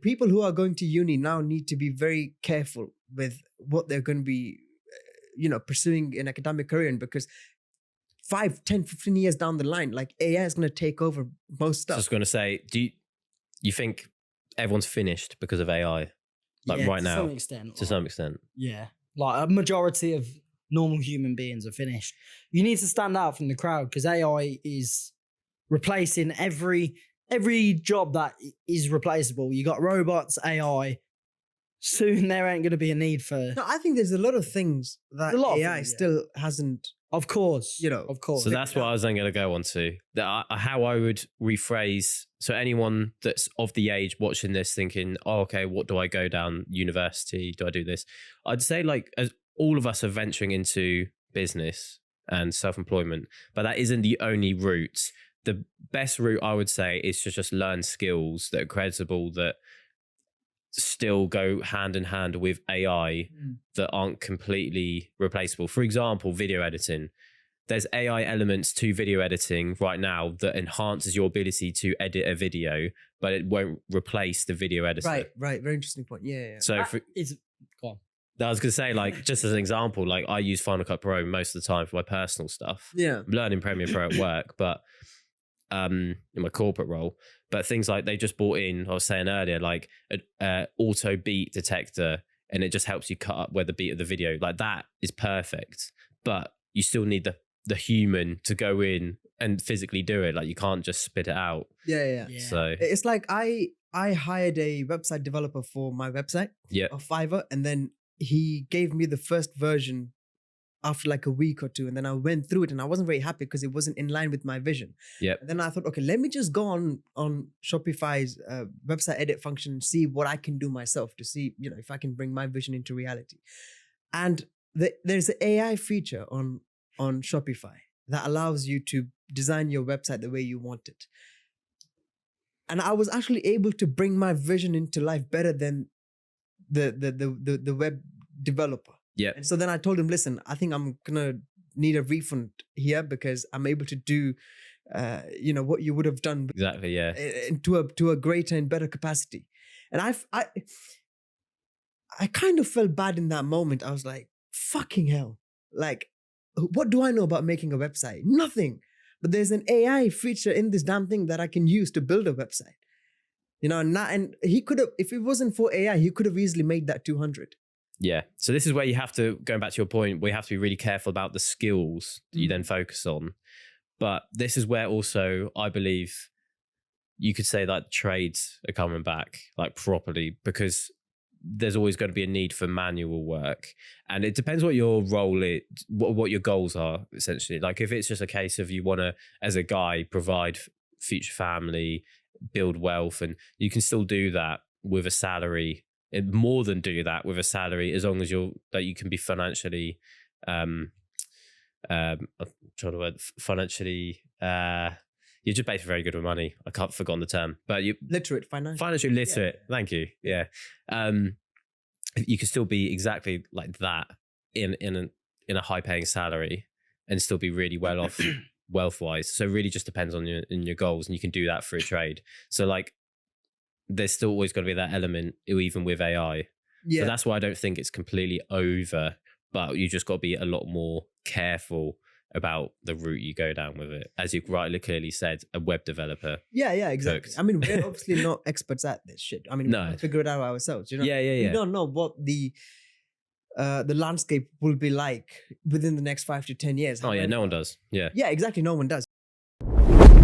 people who are going to uni now need to be very careful with what they're going to be, pursuing an academic career in, because 5, 10, 15 years down the line, like AI is going to take over most stuff. Just going to say, do you think everyone's finished because of AI? Like right now? To some extent. To some extent. Yeah. Like a majority of normal human beings are finished. You need to stand out from the crowd because AI is replacing every job that is replaceable. You got robots, AI. Soon there ain't going to be a need for... No, I think there's a lot of things that AI still hasn't... Of course. Of course. So that's what I was then going to go on to. How I would rephrase... So anyone that's of the age watching this thinking, oh, okay, what do I go down? University? Do I do this? I'd say like as all of us are venturing into business and self-employment, but that isn't the only route. The best route I would say is to just learn skills that are credible, that still go hand in hand with AI, that aren't completely replaceable. For example, video editing. There's AI elements to video editing right now that enhances your ability to edit a video, but it won't replace the video editor. Right. Very interesting point. Yeah. So go on. I was going to say, like, just as an example, like I use Final Cut Pro most of the time for my personal stuff. Yeah. I'm learning Premiere Pro at work, but in my corporate role. But things like they just brought in, I was saying earlier, like an auto beat detector, and it just helps you cut up where the beat of the video, like that is perfect. But you still need the human to go in and physically do it. Like you can't just spit it out. Yeah. So it's like I hired a website developer for my website of Fiverr, and then he gave me the first version after like a week or two, and then I went through it and I wasn't very happy because it wasn't in line with my vision. Yeah. Then I thought, okay, let me just go on Shopify's website edit function and see what I can do myself to see, if I can bring my vision into reality. And there's an AI feature on Shopify that allows you to design your website the way you want it. And I was actually able to bring my vision into life better than the web developer. Yeah. And so then I told him, listen, I think I'm gonna need a refund here because I'm able to do, what you would have done exactly, yeah, to a greater and better capacity. And I kind of felt bad in that moment. I was like, fucking hell, like, what do I know about making a website? Nothing. But there's an AI feature in this damn thing that I can use to build a website. And he could have, if it wasn't for AI, he could have easily made that 200. Yeah. So this is where you have to, going back to your point, we have to be really careful about the skills that you then focus on. But this is where also I believe you could say that trades are coming back like properly, because there's always going to be a need for manual work. And it depends what your role is, what your goals are, essentially. Like if it's just a case of you want to, as a guy, provide future family, build wealth, and you can still do that with a salary, more than do that with a salary, as long as you can be financially, I'm trying to word, financially, you're just basically very good with money. I can't forgotten the term, but you literate, financially literate. Yeah. Thank you. Yeah. You can still be exactly like that in a high paying salary and still be really well off wealth wise. So it really just depends on your goals, and you can do that through a trade. So like, there's still always going to be that element, even with AI. Yeah. So that's why I don't think it's completely over, but you just got to be a lot more careful about the route you go down with it. As you rightly clearly said, a web developer. Yeah, exactly. I mean, we're obviously not experts at this shit. I mean, we can figure it out ourselves. Yeah. We don't know what the landscape will be like within the next 5 to 10 years. Oh, yeah, no one does. Yeah. Yeah, exactly. No one does.